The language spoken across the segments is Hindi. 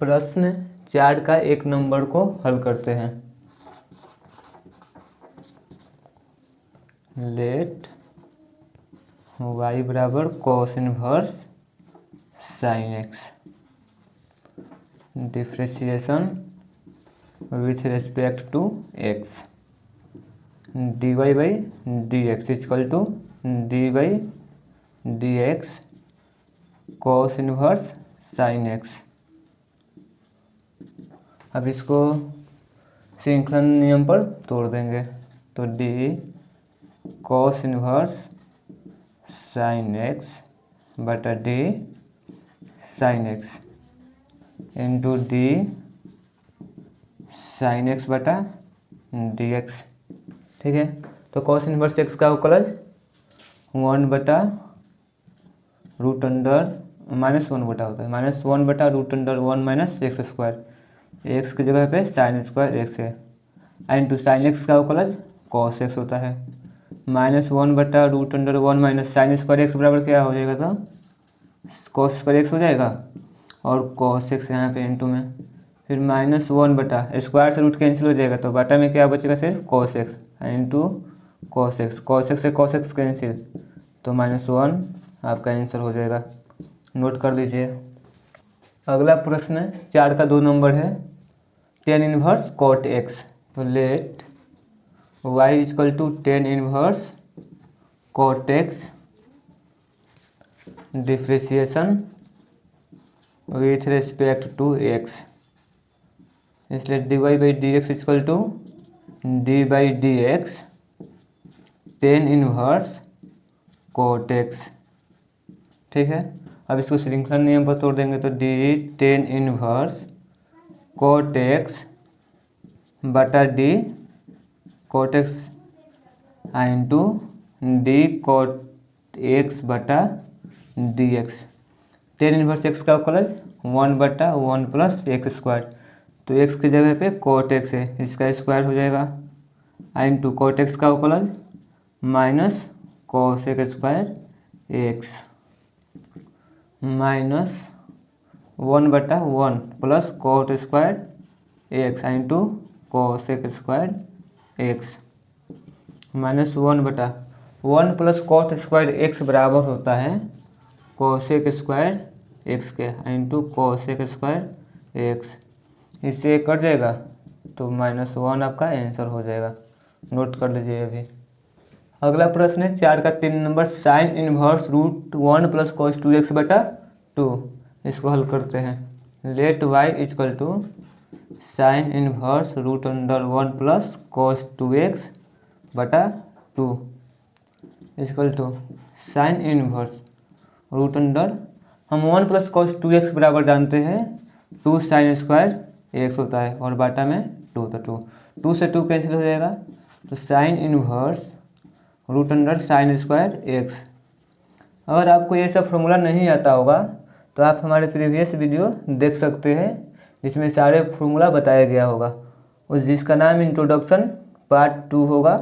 प्रश्न 4 का 1 नंबर को हल करते हैं। लेट y बराबर cos inverse sine x, differentiation with respect to x, dy by d x equal to d by d x cos inverse sine x. अब इसको श्रृंखला नियम पर तोड़ देंगे तो d cos inverse sine x बटा d sine x into d sine x बटा डी एक्स। ठीक है, तो कॉस इनवर्स एक्स का अवकलज 1 बटा रूट अंडर -1 बटा होता है, -1 बटा root under 1 minus x square, x की जगह पे साइन स्क्वायर एक्स है, इंटू साइन एक्स का अवकलज कॉस एक्स होता है, -1 बटा root under 1 minus sine square x बराबर क्या हो जाएगा, तो कॉस स्क्वायर एक्स हो जाएगा और कॉस एक्स यहाँ पे इंटू में, फिर -1 बटा स्क्वायर से रूट कैंसिल हो जाएगा तो बटा में क्या बचेगा सिर्फ cos x into cos x, cos x से कॉस एक्स कैंसिल तो -1 आपका आंसर हो जाएगा। नोट कर लीजिए। अगला प्रश्न 4 का 2 नंबर है, tan इनवर्स कॉट एक्स। तो let y equal to tan inverse cot x differentiation with respect to x, इसलिए dy by d x equal to d by d x tan inverse cot x. ठीक है, अब इसको श्रृंखला नियम पर तोड़ देंगे तो d tan inverse cot x बटा d cot x into d cot x बटा d x. tan inverse x का अवकलज 1 बटा 1 प्लस एक्स स्क्वायर, तो एक्स की जगह पे कॉट एक्स है, इसका स्क्वायर हो जाएगा, इंटू कॉट एक्स का अवकलज minus cos x square x minus 1 बटा 1 plus cot square x into cos x square x minus 1 बटा 1 प्लस कॉट स्क्वायर एक्स बराबर होता है कॉस एक्स स्क्वायर एक्स के into cos x square x, इससे कट जाएगा तो -1 आपका आंसर हो जाएगा। नोट कर लीजिए अभी। अगला प्रश्न है 4 का 3 number, sine inverse root 1 plus cos 2x बटा 2। इसको हल करते हैं। Let y equal to sine inverse root under 1 plus cos 2x बटा 2 equal to sine inverse root under, हम 1 प्लस कॉस 2x बराबर जानते हैं 2 साइन स्क्वायर एक्स होता है और बाटा में 2, तो 2 से 2 कैंसिल हो जाएगा, तो sine inverse root under sine square x. अगर आपको ये सब फॉर्मूला नहीं आता होगा तो आप हमारे प्रीवियस वीडियो देख सकते हैं जिसमें सारे फॉर्मूला बताया गया होगा, उस जिसका नाम इंट्रोडक्शन पार्ट 2 होगा।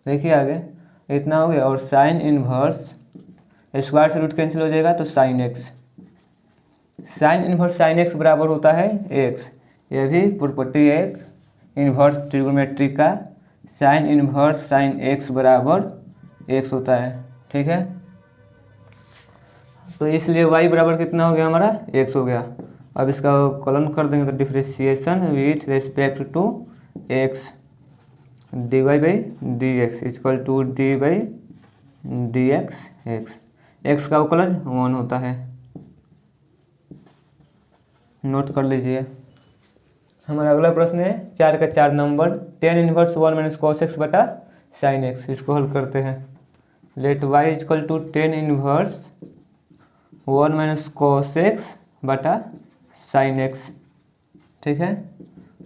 देखिए आगे इतना हो गया, और साइन इनवर्स स्क्वायर से रूट कैंसिल हो जाएगा तो sine x, sign inverse sine x बराबर होता है एक्स, यह भी प्रॉपर्टी है इनवर्स ट्रिगोनोमेट्री का, साइन इनवर्स साइन एक्स बराबर एक्स होता है। ठीक है, तो इसलिए y बराबर कितना हो गया हमारा x हो गया। अब इसका कॉलन कर देंगे तो differentiation with respect to x dy by d x equal to d by d x x का अवकलज 1 होता है। नोट कर लीजिए। हमारा अगला प्रश्न है 4 का 4 number, tan inverse 1 minus cos x बटा साइन एक्स। इसको हल करते हैं। Let y equal to tan inverse 1 minus cos x बटा साइन एक्स। ठीक है,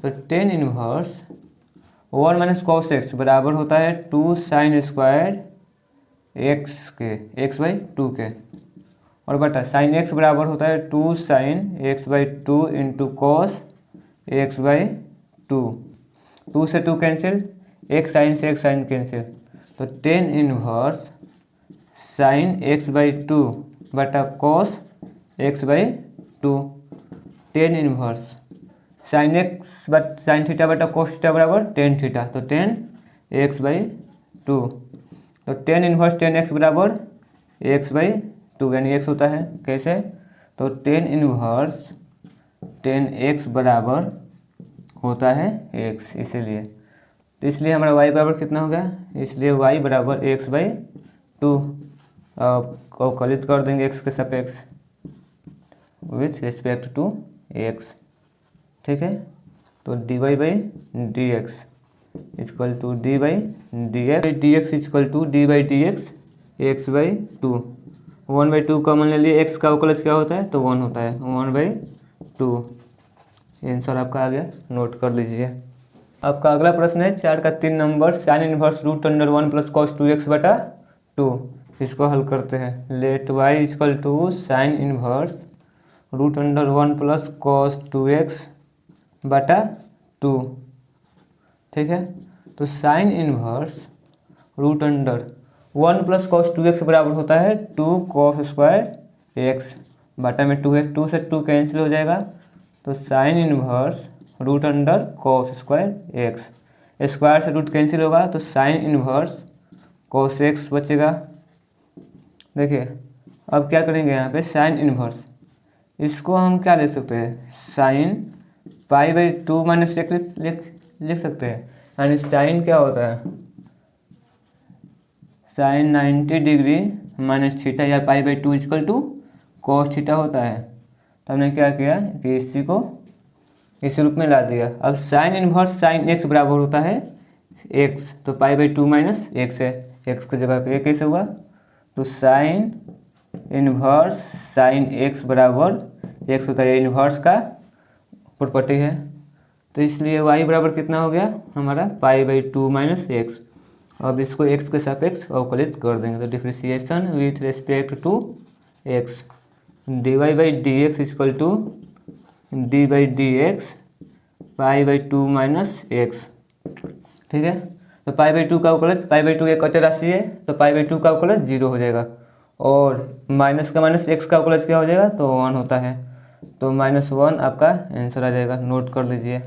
तो tan inverse 1 minus cos x बराबर होता है 2 साइन स्क्वायर एक्स के, एक्स बाई 2 के, और बटा साइन एक्स बराबर होता है 2 sign x by 2 into cos x by 2, 2 से 2 कैंसिल, एक साइन से एक साइन कैंसिल, तो tan inverse sine x by 2 बटा cos x by 2 ten inverse sine x but sign theta बटा कोस थीटा बराबर टेन थीटा, तो टेन एक्स बाई टू, तो टेन इनवर्स टेन एक्स बराबर एक्स बाई टू, यानी एक्स होता है कैसे, तो टेन इनवर्स टेन एक्स बराबर होता है एक्स, इसीलिए तो इसलिए हमारा y बराबर कितना हो गया, इसलिए y बराबर एक्स बाई टू अवकलित कर देंगे x के सापेक्ष विथ रिस्पेक्ट टू x, ठीक है। तो dy by d x equal to d by d x equal to d by d x x by two, one by two common ले लिए, एक्स का अवकलज क्या होता है तो वन होता है, वन बाई टू, आंसर आपका आ गया, नोट कर लीजिए। आपका अगला प्रश्न है 4 का 3 number, sine inverse root under 1 plus cos 2x बटा 2, इसको हल करते हैं। Let y equal to sine inverse root under 1 plus cos 2x बटा 2, ठीक है। तो sine inverse root under 1 plus cos 2x बराबर होता है 2 कॉस स्क्वायर x, बटा में 2 है, 2 से 2 कैंसिल हो जाएगा, तो sine inverse root under cos square x, square से रूट कैंसिल होगा तो साइन इनवर्स कॉस एक्स बचेगा। देखिए अब क्या करेंगे, यहाँ पे साइन इनवर्स, इसको हम क्या लिख सकते हैं, sine pi by two minus x लिख सकते हैं, यानी साइन क्या होता है, साइन 90 डिग्री माइनस थीटा या pi by two equal to cos theta होता है। तो हमने क्या किया कि इसी को इस रूप में ला दिया। अब साइन इनवर्स साइन एक्स बराबर होता है एक्स, तो पाई बाई टू माइनस एक्स है, एक्स की जगह पे कैसे हुआ, तो साइन इनवर्स साइन एक्स बराबर एक्स होता है, इनवर्स का प्रॉपर्टी है, तो इसलिए y बराबर कितना हो गया हमारा pi by two minus x. अब इसको x के सापेक्ष अवकलित कर देंगे, तो differentiation with respect to x, d y by d x equal to d by d x pi by two minus x, ठीक है। तो पाई बाई टू का अवकलज, पाई बाई टू एक अचर राशि है तो पाई बाई टू का अवकलज जीरो हो जाएगा, और माइनस का माइनस एक्स का अवकलज क्या हो जाएगा तो वन होता है, तो माइनस वन आपका आंसर आ जाएगा, नोट कर लीजिए।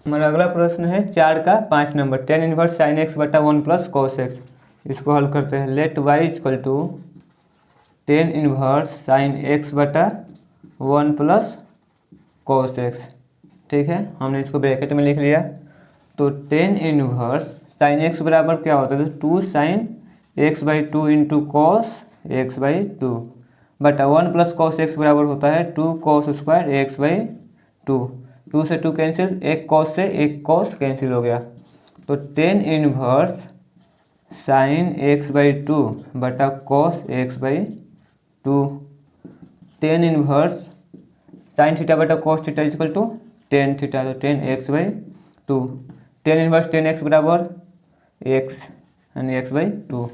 हमारा अगला प्रश्न है 4 का 5 number, tan inverse sine x बटा 1 प्लस कॉस एक्स, इसको हल करते हैं। Let y equal to tan inverse sine x बटा 1 प्लस कॉस एक्स, ठीक है, हमने इसको ब्रैकेट में लिख लिया। तो टेन इनवर्स साइन एक्स बराबर क्या होता है, तो two sine x by two into cos x by two, बटा 1 प्लस कॉस एक्स बराबर होता है 2 cos square x by two, 2 से 2 कैंसिल, एक कॉस से एक कॉस कैंसिल हो गया, तो tan inverse sine x by two बटा cos x by two, tan inverse sine theta बटा cos theta equal to tan theta, तो tan x by two, tan inverse tan x बराबर एक्स यानी एक्स बाई टू,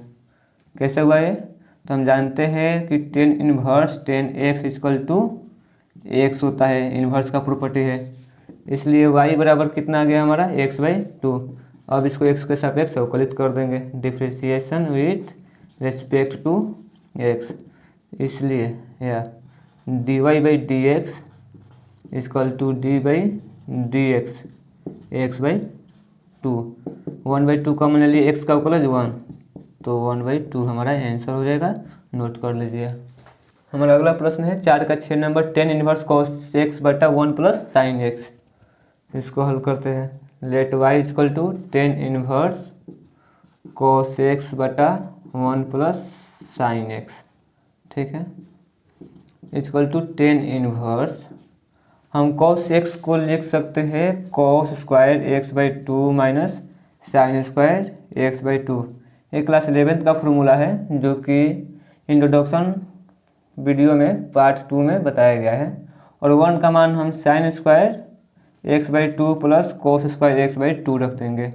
कैसे हुआ ये, तो हम जानते हैं कि tan inverse tan x equal to x होता है, इन्वर्स का प्रॉपर्टी है, इसलिए y बराबर कितना आ गया हमारा x बाई टू। अब इसको x के सापेक्ष अवकलित कर देंगे, differentiation with respect to x, इसलिए या dy by d x equal to d by d x x by two, one by two common ले लिए, x का अवकलज वन, तो वन बाई टू हमारा आंसर हो जाएगा, नोट कर लीजिए। हमारा अगला प्रश्न है 4 का 6 number, tan inverse cos x बटा 1 प्लस साइन एक्स, इसको हल करते हैं। Let y equal to tan inverse cos x बटा 1 प्लस साइन एक्स, ठीक है, इक्वल टू टेन इनवर्स, हम कॉस एक्स को लिख सकते हैं cos square x by two minus sine square x by two, ये क्लास 11th का फॉर्मूला है जो कि इंट्रोडक्शन वीडियो में पार्ट 2 में बताया गया है, और वन का मान हम sign square x by two plus cos square x by to रख देंगे,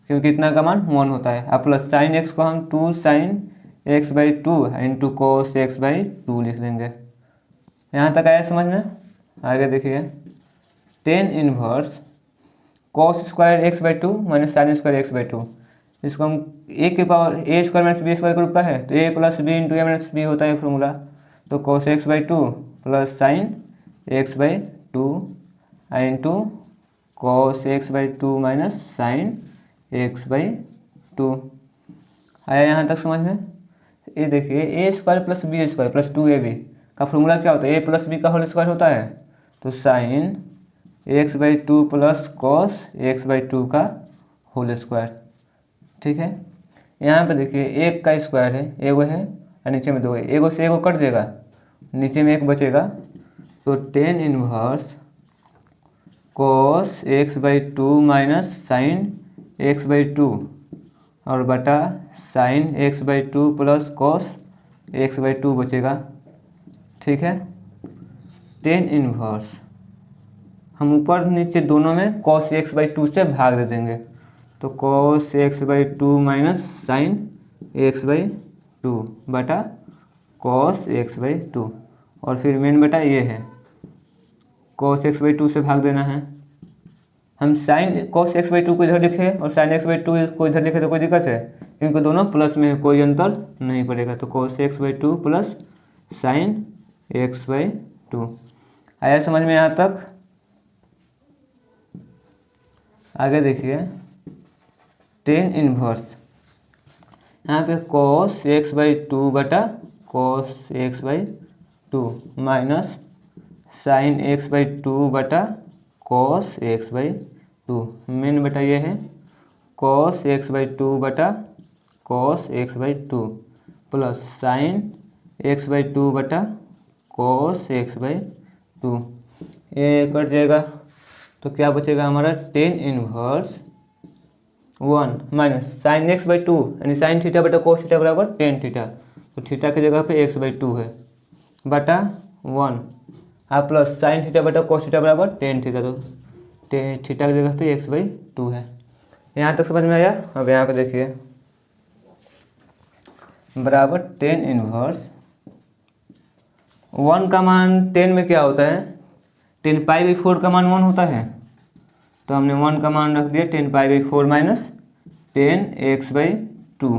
क्योंकि इतना का मान वन होता है, अब प्लस साइन एक्स को हम two sine x by two into cos x by two लिख देंगे। यहाँ तक आया समझ में, आगे देखिए, tan inverse cos square x by two minus sine square x by two, इसको हम ए के power a square minus b square के रूप का है, तो a plus b into a minus b होता है फॉर्मूला, तो cos x by two plus sine x by two into cos x by two minus sine x by two. आया यहाँ तक समझ में? ये देखिए a square plus b square plus two a b का फॉर्मूला क्या होता है? ए प्लस बी का होल स्क्वायर होता है। तो sine x by two plus cos x by two का होल स्क्वायर। ठीक है, यहाँ पे देखिए एक का स्क्वायर है, एगो है और नीचे में दो है, एगो से एगो कट जाएगा, नीचे में एक बचेगा। तो tan inverse cos x by two minus sine x by two और बटा sine x by two plus cos x by to बचेगा। ठीक है, टेन इनवर्स हम ऊपर नीचे दोनों में कॉस एक्स बाई टू से भाग दे देंगे। तो cos x by two minus sine x by two बटा कॉस एक्स बाई टू और फिर मेन बटा ये है कॉस एक्स बाई टू से भाग देना है। हम sine cos x by two को इधर लिखे और साइन एक्स बाई टू को इधर लिखे तो कोई दिक्कत है? क्योंकि दोनों प्लस में है, कोई अंतर नहीं पड़ेगा। तो cos x by two plus sine x by two. आया समझ में यहाँ तक? आगे देखिए टेन इनवर्स, यहाँ पे कॉस एक्स बाई टू बटा cos x by two minus sine x by two बटा कॉस एक्स बाई टू। मेन बटा ये है कॉस एक्स बाई टू बटा cos x by two plus sine x by two बटा कॉस एक्स बाई टू। ये कट जाएगा तो क्या बचेगा हमारा? Tan inverse one minus sine x by two यानी साइन थीटा बटा कोस थीटा बराबर टेन थीटा। तो थीटा की जगह पे एक्स बाई टू है बटा वन और प्लस साइन थीटा बटा कोस थीटा बराबर टेन थीटा। तो थीटा की जगह पे एक्स बाई टू है। यहाँ तक समझ में आया? अब यहाँ पे देखिए बराबर टेन इनवर्स वन का मान टेन में क्या होता है? टेन पाई बाई फोर का मान वन होता है। तो हमने वन का मान रख दिया ten pi by four minus tan x by to.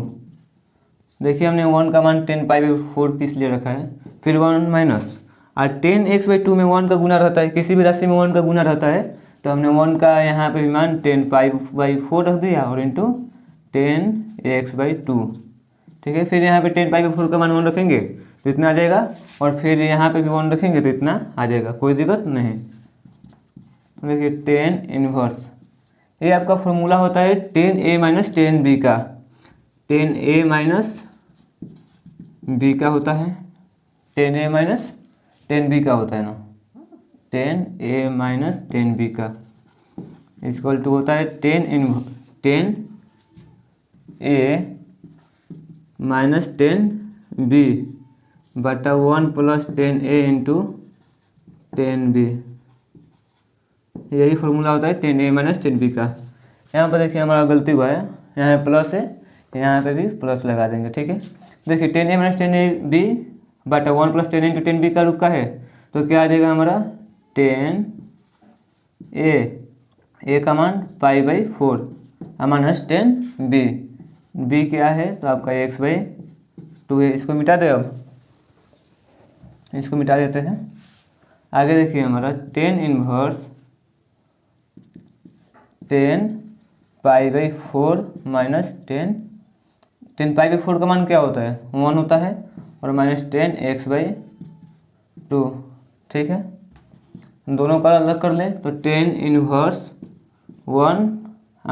देखिए हमने वन का मान टेन पाई बाई फोर किस लिए रखा है? फिर वन माइनस और टेन एक्स बाई टू में वन का गुना रहता है, किसी भी राशि में वन का गुना रहता है। तो हमने वन का यहाँ पे भी मान टेन पाई बाई फोर रख दिया और into ten x by two. ठीक है, फिर यहाँ पे टेन पाई बाई फोर का मान वन रखेंगे तो इतना आ जाएगा और फिर यहाँ पे भी वन रखेंगे तो इतना आ जाएगा, कोई दिक्कत नहीं। देखिए टेन इनवर्स ये आपका फॉर्मूला होता है ten a minus tan b का। टेन ए माइनस बी का होता है, ten a minus tan b का होता है ना, ten a minus tan b का इक्वल टू होता है ten a minus tan B बटा वन प्लस टेन ए इंटू टेन बी। यही फॉर्मूला होता है ten a minus tan b का। यहाँ पर देखिए हमारा गलती हुआ है, यहाँ प्लस है, यहाँ पे भी प्लस लगा देंगे। ठीक है, देखिए tan a minus tan a b बटा one plus tan into tan b का रूप का है। तो क्या आ जाएगा हमारा? टेन ए का मान pi by four minus tan b क्या है? तो आपका एक्स बाई टू है। इसको मिटा दे, अब इसको मिटा देते हैं। आगे देखिए हमारा tan inverse ten pi by four minus ten pi by four का मान क्या होता है? वन होता है और minus tan x by two. ठीक है, दोनों का अलग कर लें तो tan inverse one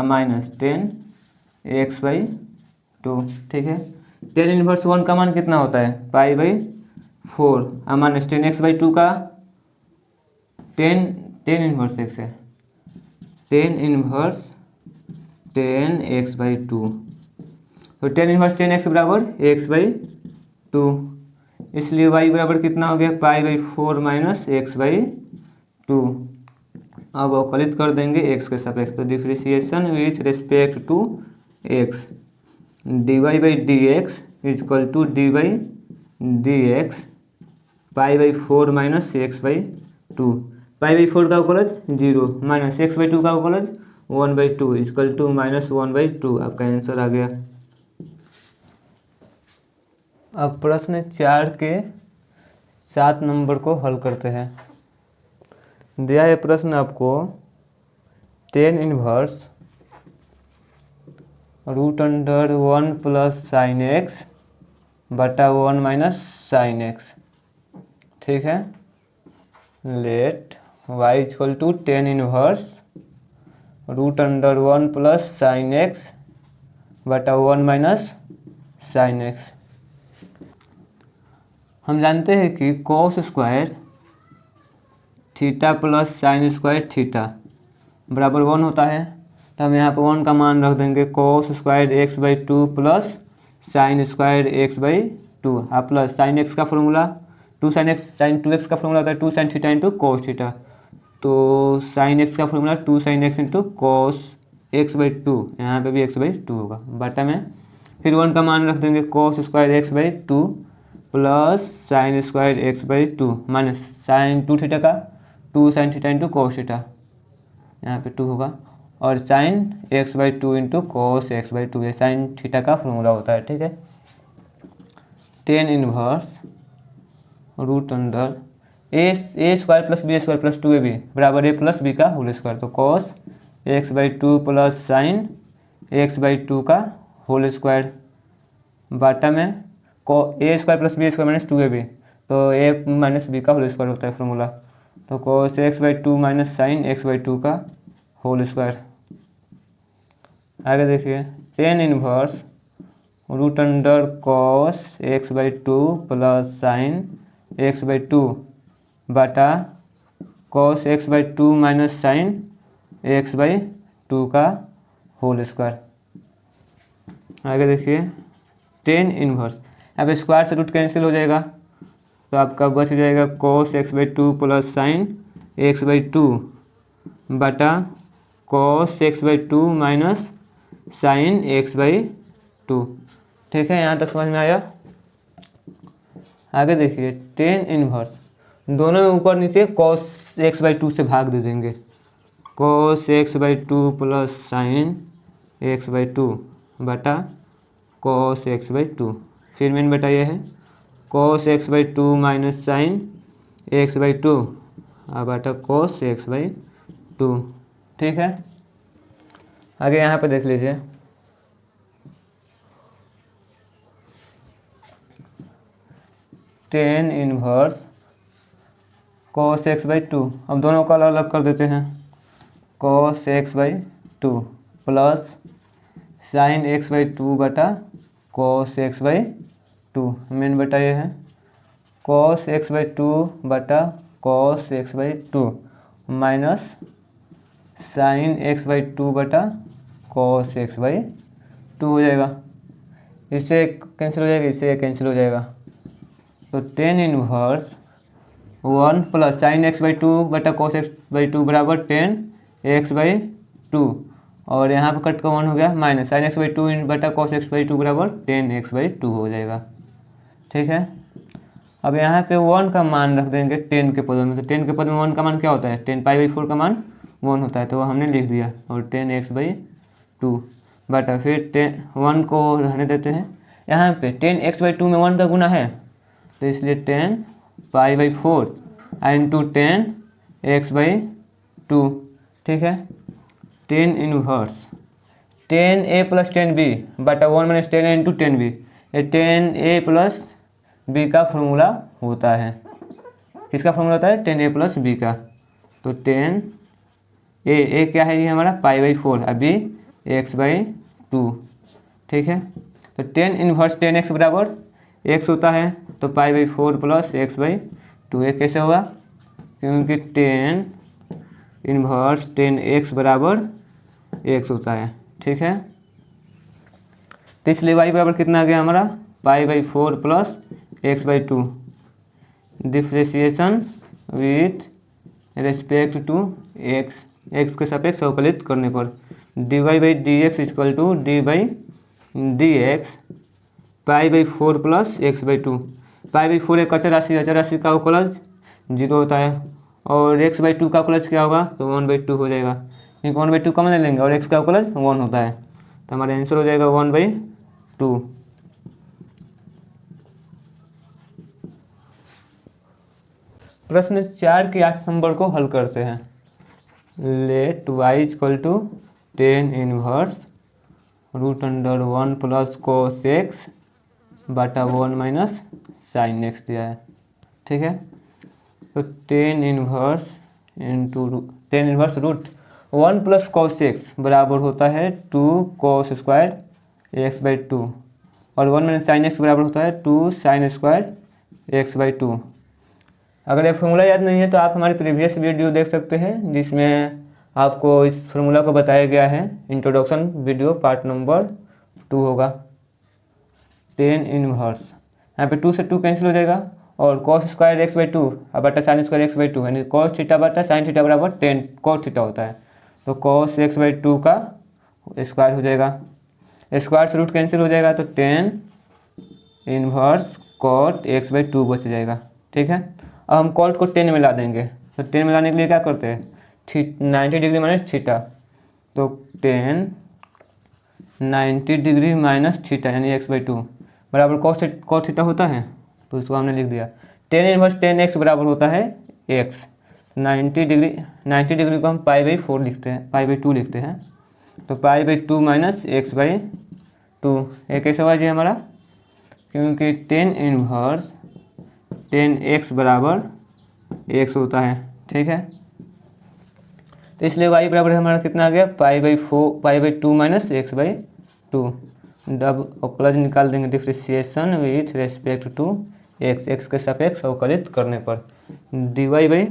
minus tan x by two. ठीक है, टेन इनवर्स वन का मान कितना होता है? Pi by four minus tan x by two का टेन इनवर्स एक्स है, tan inverse tan x by two. तो टेन इनवर्स टेन एक्स बराबर एक्स बाई टू, इसलिए वाई बराबर कितना हो गया? Pi by four minus x by two. अब अवकलित कर देंगे एक्स के सापेक्ष। तो differentiation with respect to x d y by d x equal to d by d x pi by four minus x by two. Pi by four का अवकलज zero minus x by two का अवकलज one by two equal to minus one by two. आपका आंसर आ गया। अब प्रश्न 4 के 7 नंबर को हल करते हैं। दिया है प्रश्न आपको tan inverse root under 1 plus sine x बटा 1 माइनस साइन एक्स। ठीक है, let y equal to tan inverse root under 1 plus sine x बटा 1 माइनस साइन एक्स। हम जानते हैं कि cos square theta plus sine square theta बराबर 1 होता है, तो हम यहाँ पर 1 का मान रख देंगे cos square x by two plus sine square x by two. आप प्लस साइन एक्स का formula two sine x sine two x का फॉर्मूला होता है two sine theta into cos theta, तो साइन एक्स का formula two sine x into cos x by two, यहाँ पर भी एक्स बाई टू होगा बटा में फिर 1 का मान रख देंगे cos square x by two plus sine square x by two minus sine two theta का two sine theta into cos theta, यहाँ पे 2 होगा, और sine x by two into cos x by two, ये साइन थीटा का फॉर्मूला होता है। ठीक है, tan inverse root under a square plus b square plus 2ab बराबर ए प्लस बी का होल स्क्वायर, तो cos x by two plus sine x by two का होल स्क्वायर बाटा में को a square plus b square minus 2ab, तो ए माइनस बी का होल स्क्वायर होता है फॉर्मूला, तो cos x by two minus sine x by two का होल स्क्वायर। आगे देखिए tan inverse root under cos x by two plus sine x by two बटा cos x by two minus sine x by two का होल स्क्वायर। आगे देखिए टेन इनवर्स, यहाँ पे स्क्वायर से रूट कैंसिल हो जाएगा, तो आपका बच जाएगा cos x by two plus sine x by two बटा cos x by two minus sine x by two. ठीक है, यहाँ तक समझ में आया। आगे देखिए टेन इनवर्स, दोनों में ऊपर नीचे कॉस एक्स बाई टू से भाग दे देंगे, cos x by two plus sine x by two बटा कॉस एक्स बाई टू, फिर मैंने बता ये है cos x by two minus sine x by two बटा कॉस एक्स बाई टू। ठीक है, आगे यहाँ पे देख लीजिए ten inverse cos x by two, अब दोनों को अलग अलग कर देते हैं, cos x by two plus sine x by two बटा कॉस एक्स बाई टू, मेन बटा ये है कॉस एक्स बाई टू बटा cos x by two minus sine x by two बटा कॉस एक्स बाई टू हो जाएगा, इससे कैंसिल हो जाएगा, इससे कैंसिल हो जाएगा, तो tan inverse 1 plus sine x by two बटा कॉस एक्स बाई टू बराबर टेन एक्स बाई टू, और यहाँ पर कट का 1 हो गया minus sine x by two बटा कॉस एक्स बाई टू बराबर टेन एक्स बाई टू हो जाएगा। ठीक है, अब यहाँ पे 1 का मान रख देंगे 10 के पदों में, तो 10 के पद में 1 का मान क्या होता है, 10 पाई बाई 4 का मान 1 होता है, तो हमने लिख दिया, और 10 एक्स बाई टू बटा फिर 1 को रहने देते हैं, यहाँ पे 10 एक्स बाई टू में 1 का गुना है, तो इसलिए 10 पाई by 4 into 10 x by two. ठीक है, 10 इनवर्स 10a प्लस 10b बटा 1 माइनस 10a इंटू 10b, ये 10a प्लस b का फॉर्मूला होता है, किसका फॉर्मूला होता है 10a प्लस b का, तो 10a क्या है ये हमारा पाई बाई 4 और b एक्स बाई टू। ठीक है, तो 10 इनवर्स 10x बराबर x होता है, तो पाई by 4 plus x by two, ये कैसे होगा, क्योंकि 10 इनवर्स 10x बराबर x होता है। ठीक है, तो इसलिए y बराबर कितना आ गया हमारा pi by 4 plus x by two, differentiation with respect to x, x के सापेक्ष अवकलित करने पर dy by d x equal to d by d x pi by 4 plus x by two, pi by 4 एक अचर राशि का अवकलज 0 होता है, और एक्स बाई टू का अवकलज क्या होगा, तो 1/2 हो जाएगा, क्योंकि 1/2 कॉमन ले लेंगे और एक्स का अवकलज 1 होता है, तो हमारा आंसर हो जाएगा 1/2। प्रश्न 4 के 8 नंबर को हल करते हैं। Let y equal to tan inverse root under 1 plus cos x बटा 1 माइनस साइन एक्स दिया है। ठीक है, तो tan inverse root 1 plus cos x बराबर होता है 2 कोस स्क्वायर एक्स बाई 2 और 1 माइनस साइन एक्स बराबर होता है 2 साइन स्क्वायर एक्स बाई 2। अगर ये फॉर्मूला याद नहीं है तो आप हमारी प्रीवियस वीडियो देख सकते हैं जिसमें आपको इस फॉर्मूला को बताया गया है। इंट्रोडक्शन वीडियो पार्ट नंबर 2 होगा। टेन इनवर्स, यहाँ पे 2 से 2 कैंसिल हो जाएगा और कॉस स्क्वायर एक्स बाई 2 बटा साइन स्क्वायर एक्स बाई 2 यानी कॉस थीटा बटा साइन थीटा बराबर 10 कॉस थीटा होता है। तो कॉस एक्स बाई 2 का स्क्वायर हो जाएगा, स्क्वायर से रूट कैंसिल हो जाएगा तो tan inverse cot x by 2 बच जाएगा। ठीक है, अब हम कॉट को 10 में ला देंगे, तो 10 में लाने के लिए क्या करते हैं 90 डिग्री माइनस थीटा, तो 10 90 डिग्री माइनस थीटा यानी एक्स बाई 2 बराबर कॉस थीटा होता है, तो इसको हमने लिख दिया। 10 इनवर्स 10 एक्स बराबर होता है एक्स। 90 डिग्री को हम पाई बाई 4 लिखते हैं, पाई बाई 2 लिखते हैं, तो पाई बाई 2 माइनस एक्स बाई 2। ये कैसे हुआ जी हमारा, क्योंकि 10 इनवर्स 10 एक्स बराबर एक्स होता है। ठीक है, तो इसलिए y बराबर हमारा कितना आ गया pi by 2 minus x by 2। डब प्लस निकाल देंगे differentiation with respect to x के सापेक्ष अवकलित करने पर dy by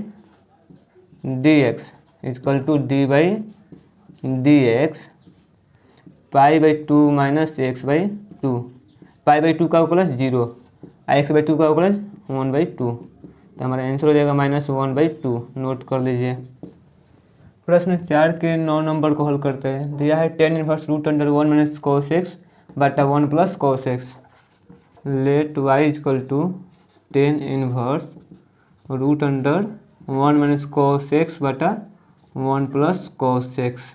d x equal to d by d x pi by 2 minus x by 2। Pi by 2 का अवकलज 0, एक्स बाई 2 का अवकलज 1 बाई 2, तो हमारा आंसर हो जाएगा -1 बाई 2। नोट कर लीजिए। प्रश्न 4 के 9 नंबर को हल करते हैं। दिया है tan inverse root under 1 minus cos x बटा 1 plus cos x. Let y equal to tan inverse root under 1 minus cos x बटा 1 प्लस कोस एक्स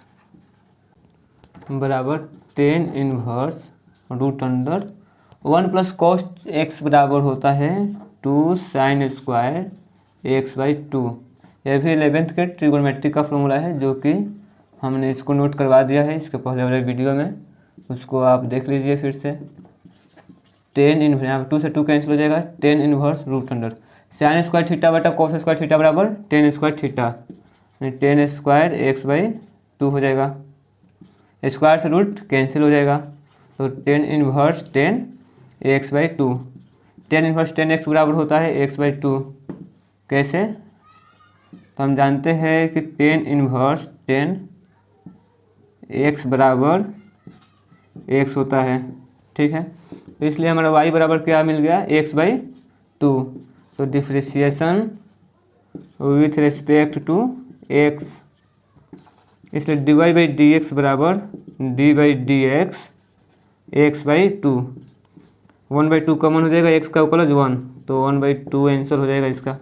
बराबर tan inverse root under 1 plus cos x बराबर होता है 2 साइन स्क्वायर एक्स बाई 2। यह भी 11th के ट्रिगोनोमेट्री का फॉर्मूला है जो कि हमने इसको नोट करवा दिया है इसके पहले वाले वीडियो में, उसको आप देख लीजिए फिर से। टेन इनवर्स, यहाँ पर 2 से 2 कैंसिल हो जाएगा, tan inverse root under sine square theta बटा कोस स्क्वायर थीटा बराबर tan square theta, tan square x by 2 हो जाएगा, स्क्वायर से रूट कैंसिल हो जाएगा, तो tan inverse tan x by 2। Ten inverse tan x बराबर होता है एक्स बाई 2। कैसे, तो हम जानते हैं कि टेन इनवर्स टेन एक्स बराबर एक्स होता है। ठीक है, तो इसलिए हमारा y बराबर क्या मिल गया एक्स बाई 2। तो differentiation with respect to x, इसलिए d y by d x बराबर d by d x by 2। 1 by 2 common हो जाएगा, एक्स का अवकलज 1, तो 1 बाई 2 आंसर हो जाएगा इसका।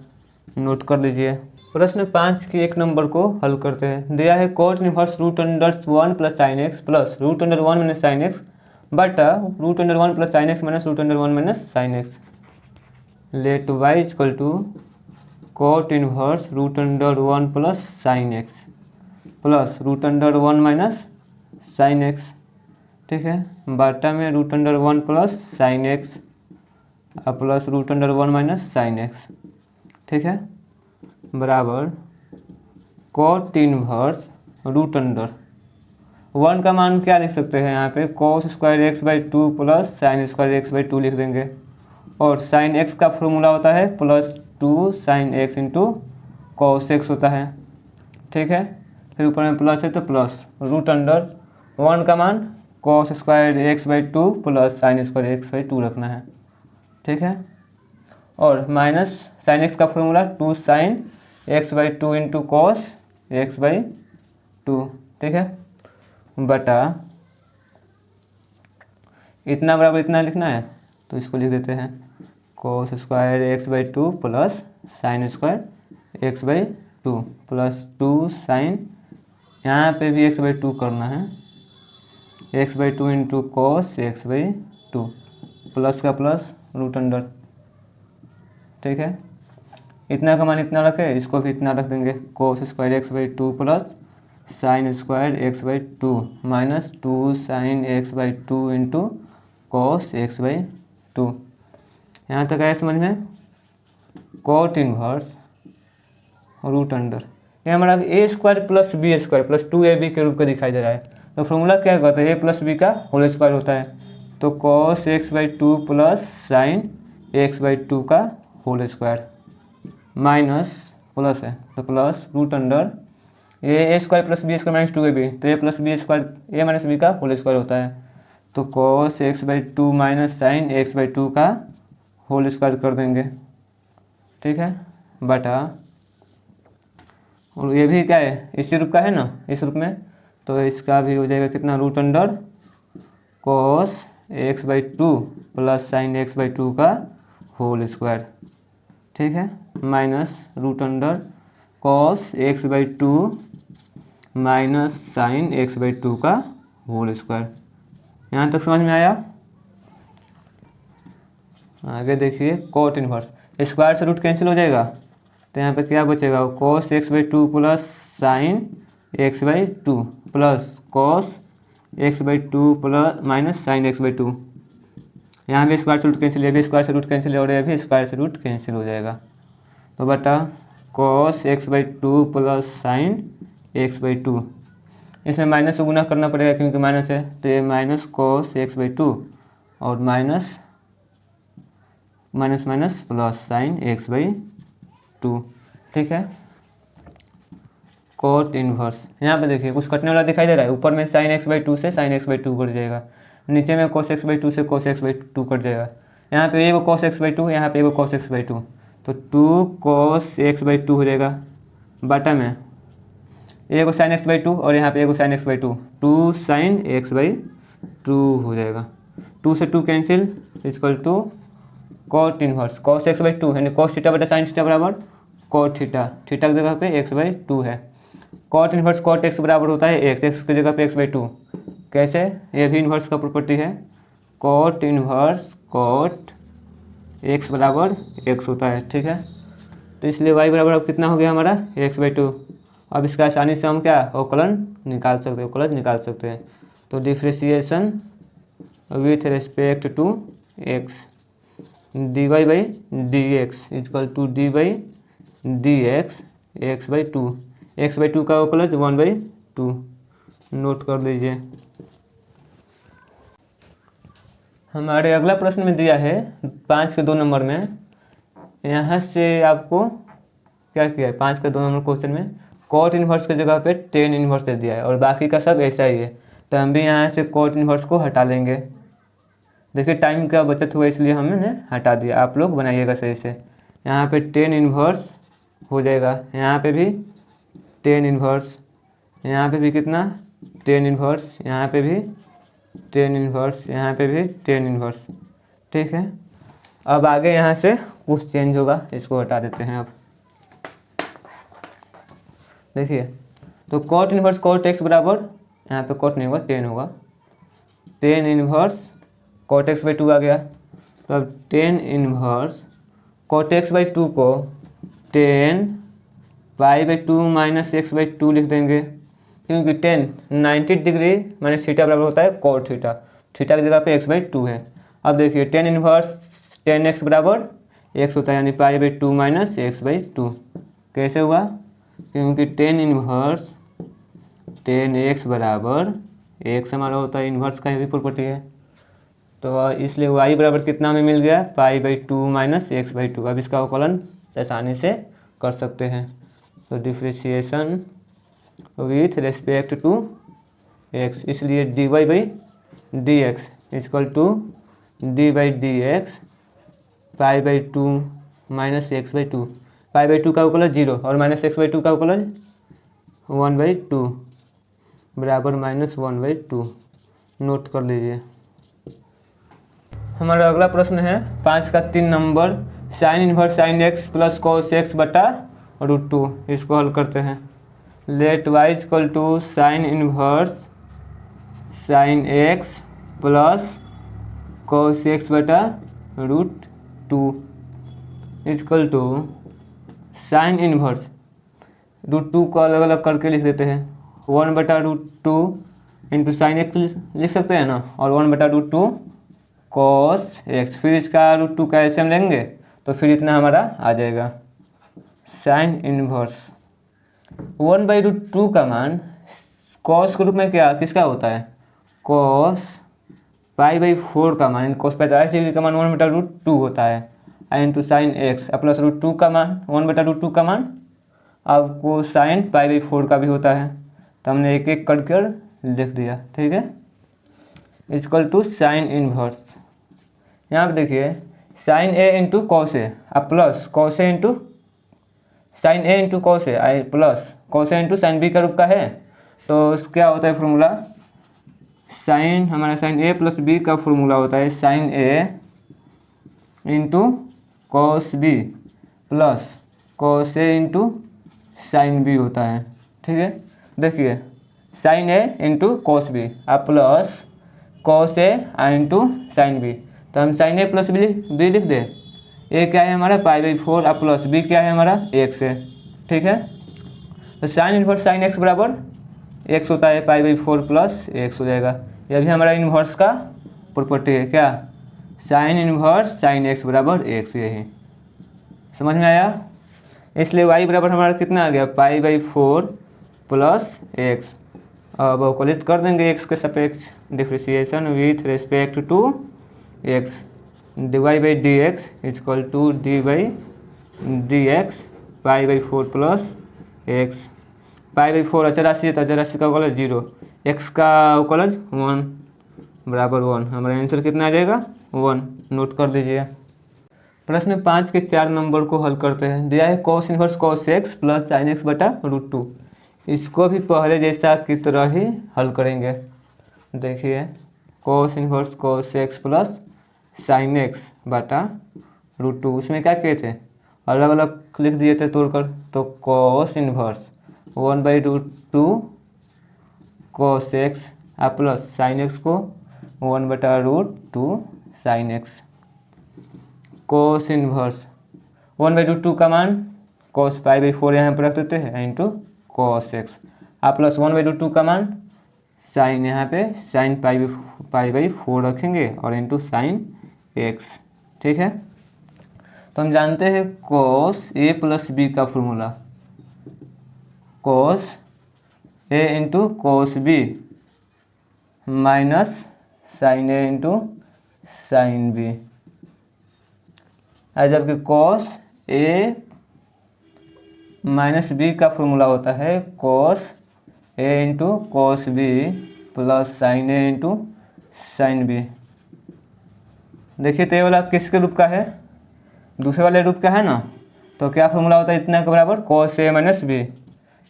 नोट कर लीजिए। प्रश्न 5 के 1 नंबर को हल करते हैं। दिया है cot inverse root under 1 plus sine x plus root under 1 minus sine x बटा root under 1 plus sine x minus root under 1 minus sine x. Let y equal to cot inverse root under 1 plus sine x plus root under 1 minus sine x. ठीक है, बाटा में root under 1 plus sine x plus root under 1 minus sine x. ठीक है, बराबर कोट इनवर्स रूट अंडर 1 का मान क्या लिख सकते हैं, यहाँ पे कोस square x by 2 plus sine square x by 2 लिख देंगे, और साइन एक्स का फॉर्मूला होता है +2 sign x into cos x होता है। ठीक है, फिर ऊपर में प्लस है तो प्लस रूट अंडर 1 का मान cos square x by 2 plus sine square x by 2 रखना है। ठीक है, और माइनस साइन एक्स का formula 2 sign x by 2 into cos x by 2। ठीक है, बटा इतना बराबर इतना लिखना है तो इसको लिख देते हैं cos square x by 2 plus sine square x by 2 plus 2 sine, यहाँ पे भी एक्स बाई 2 करना है, x by 2 into cos x by 2 plus का प्लस रूट अंडर। ठीक है, इतना का मान इतना रखे, इसको भी इतना रख देंगे, cos square x by two plus sine square x by two minus two sine x by two into cos x by two. यहाँ तक आया समझ में। कोट इनवर्स रूट अंडर, ये हमारा a square plus b square plus two a b के रूप का दिखाई दे रहा है। तो फॉर्मूला क्या कहता है, ए प्लस बी का होल स्क्वायर होता है। तो cos x by two plus sine x by two का होल स्क्वायर माइनस प्लस है तो plus root under a square plus b square minus two a b, तो a plus b square a minus b का होल स्क्वायर होता है। तो cos x by two minus sine x by two का होल स्क्वायर कर देंगे, ठीक है, बटा, और ये भी क्या है इसी रूप का है ना, इस रूप में, तो इसका भी हो जाएगा कितना, root under cos x by two plus sine x by two का होल स्क्वायर, ठीक है, minus root under cos x by two minus sine x by two का होल स्क्वायर। यहाँ तक समझ में आया। आगे देखिए कोट इनवर्स, स्क्वायर से रूट कैंसिल हो जाएगा, तो यहाँ पे क्या बचेगा, cos x by two plus sine x by two plus cos x by two plus minus sine x by two. यहाँ भी स्क्वायर से रूट कैंसिल, ये भी स्क्वायर से रूट कैंसिल और ये भी स्क्वायर से रूट कैंसिल हो जाएगा। तो बटा cos x by two plus sine x by two, इसमें माइनस से गुना करना पड़ेगा क्योंकि माइनस है, तो ये minus cos x by two और minus minus minus plus sine x by two, ठीक है। कोट इनवर्स, यहाँ पे देखिए कुछ कटने वाला दिखाई दे रहा है, ऊपर में साइन एक्स बाई टू से sign x by to cut जाएगा, नीचे में कोस एक्स बाई टू से कोस एक्स बाई टू कट जाएगा। यहाँ पे एगो कोस एक्स बाई टू, यहाँ पे एगो कोस एक्स बाई टू, तो two cos x by two हो जाएगा, बटा में एगो साइन एक्स बाई टू और यहाँ पे एगो sine x by two, two sine x by two हो जाएगा, टू से two cancel equal to cot inverse cos x by two यानी कॉस थीटा बटा साइन थीटा बराबर कोट थीटा, थीटा की जगह पे एक्स बाई टू है। कोट इनवर्स कोट एक्स बराबर होता है एक्स, एक्स की जगह पे एक्स बाई टू, कैसे, ये भी इन्वर्स का प्रॉपर्टी है, कोट इनवर्स कोट एक्स बराबर एक्स होता है, ठीक है। तो इसलिए वाई बराबर अब कितना हो गया हमारा, एक्स बाई टू। अब इसका आसानी से हम क्या अवकलन निकाल सकते हैं, अवकलज निकाल सकते हैं। तो differentiation with respect to x d y by d x equal to d by d x x by two, x by two का अवकलज वन बाई टू, नोट कर लीजिए। हमारे अगला प्रश्न में दिया है 5 के 2 नंबर में, यहाँ से आपको क्या किया है, 5 के 2 नंबर क्वेश्चन में कोट इनवर्स की जगह पे टेन इनवर्स दे दिया है और बाकी का सब ऐसा ही है, तो हम भी यहाँ से कोट इनवर्स को हटा लेंगे। देखिए टाइम का बचत हुआ इसलिए हमने हटा दिया, आप लोग बनाइएगा सही से। यहाँ पे टेन इनवर्स हो जाएगा, यहाँ पे भी टेन इनवर्स, यहाँ पे भी कितना टेन इनवर्स, यहाँ पे भी टेन इनवर्स, यहाँ पे भी टेन इनवर्स, ठीक है। अब आगे यहाँ से कुछ चेंज होगा, इसको हटा देते हैं। अब देखिए तो कोट इनवर्स कोट एक्स बराबर, यहाँ पे कोट नहीं होगा टेन होगा, tan inverse cot x by two आ गया। तो अब tan inverse cot x by two को tan pi by two minus x by two लिख देंगे, क्योंकि टेन 90 डिग्री माइनस थीटा बराबर होता है कोट थीटा, थीटा की जगह पे एक्स बाई टू है। अब देखिए टेन इनवर्स टेन एक्स बराबर एक्स होता है, यानी पाई by two minus x by two, कैसे हुआ, क्योंकि टेन इनवर्स टेन एक्स बराबर एक्स हमारा होता है, इन्वर्स का भी प्रॉपर्टी है, तो इसलिए वाई बराबर कितना हमें मिल गया, pi by two minus x by two. अब इसका अवकलन आसानी से कर सकते हैं। तो differentiation with respect to x, इसलिए d y by d x equal to d by d x pi by two minus x by two, pi by two का अवकलन 0 और माइनस एक्स बाई टू का अवकलन 1/2 बराबर माइनस 1/2, नोट कर लीजिए। हमारा अगला प्रश्न है 5 का 3 number, sine inverse sine x plus cos x बटा रूट टू, इसको हल करते हैं। Let y equal to sine inverse sine x plus cos x बटा root two equal to sine inverse √2 को अलग अलग करके लिख देते हैं। 1/√2 इंटू साइन एक्स लिख सकते हैं ना, और 1/√2 कॉस एक्स, फिर इसका √2 का एलसीएम लेंगे तो फिर इतना हमारा आ जाएगा। साइन इनवर्स 1/√2 का मान कॉस के रूप में क्या किसका होता है, कॉस π/4 का मान, cos 45 डिग्री का मान 1/√2 होता है, इंटू साइन एक्स प्लस √2 का मान 1/√2 का मान आपको साइन π/4 का भी होता है। तो हमने एक एक कर लिख दिया, ठीक है। इक्वल टू साइन इनवर्स, यहाँ पे देखिए sine a into cos a plus cos a into sine a into cos a I plus cos a into sine b का रूप का है। तो क्या होता है फॉर्मूला, साइन हमारा साइन ए प्लस बी का फॉर्मूला होता है sine a into cos b plus cos a into sine b होता है, ठीक है। देखिए sine a into cos b plus cos a into sine B, तो हम साइन ए प्लस बी लिख दें। ए क्या है हमारा π/4 प्लस बी क्या है हमारा एक्स है, ठीक है। तो साइन इनवर्स साइन एक्स बराबर एक्स होता है, π/4 प्लस एक्स हो जाएगा। यह भी हमारा इन्वर्स का प्रॉपर्टी है, क्या, साइन इनवर्स साइन एक्स बराबर एक्स, यही समझ में आया। इसलिए y बराबर हमारा कितना आ गया, π/4 प्लस एक्स। अब अवकलित कर देंगे एक्स के सापेक्ष, differentiation with respect to x, dy/dx equal to d/dx π/4 plus x. π/4 अचराशी है तो अचराशी का अवकलज 0, एक्स का अवकलज 1 बराबर 1, हमारा आंसर कितना आ जाएगा 1, नोट कर दीजिए। प्रश्न 5 के 4 नंबर को हल करते हैं। दिया है cos inverse cos x plus sine x बटा √2, इसको भी पहले जैसा की तरह ही हल करेंगे। देखिए cos inverse cos x plus sine x बटा √2, उसमें क्या किए थे, अलग अलग लिख दिए थे तोड़कर। तो cos inverse 1/√2 cos x plus sine x को 1/√2 साइन एक्स। कॉस इनवर्स 1/√2 का मान कॉस π/4 यहाँ पर रख देते हैं इंटू कॉस एक्स प्लस 1/√2 का मान साइन यहाँ पे साइन π/4 रखेंगे और इंटू साइन एक्स, ठीक है। तो हम जानते हैं कॉस ए प्लस बी का formula, cos a into cos b minus sine a into sine b, जबकि कॉस ए माइनस बी का फॉर्मूला होता है cos a into cos b plus sine a into sine b. देखिए तो ये वाला किसके रूप का है, दूसरे वाले रूप का है ना, तो क्या फॉर्मूला होता है इतना के बराबर कॉस ए माइनस बी।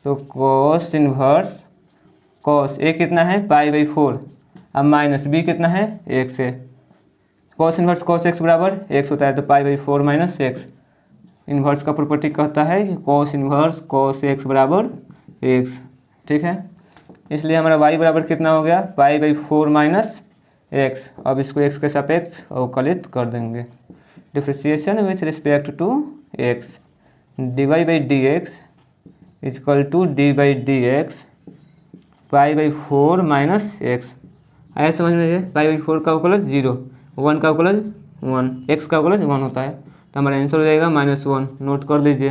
तो कॉस इनवर्स कॉस ए कितना है π/4 अब माइनस बी कितना है एक्स है, कॉस इनवर्स कॉस एक्स बराबर एक्स होता है, तो π/4 माइनस एक्स। इन्वर्स का प्रॉपर्टी कहता है कि कॉस इनवर्स कॉस एक्स बराबर एक्स, ठीक है। इसलिए हमारा y बराबर कितना हो गया π/4 माइनस एक्स। अब इसको एक्स के सापेक्ष अवकलित कर देंगे, differentiation with respect to x, dy/dx equal to d/dx π/4 minus x. आया समझ में, π/4 का अवकलज 0, 1 का अवकलज 1, x का अवकलज 1 होता है, तो हमारा आंसर हो जाएगा -1, नोट कर लीजिए।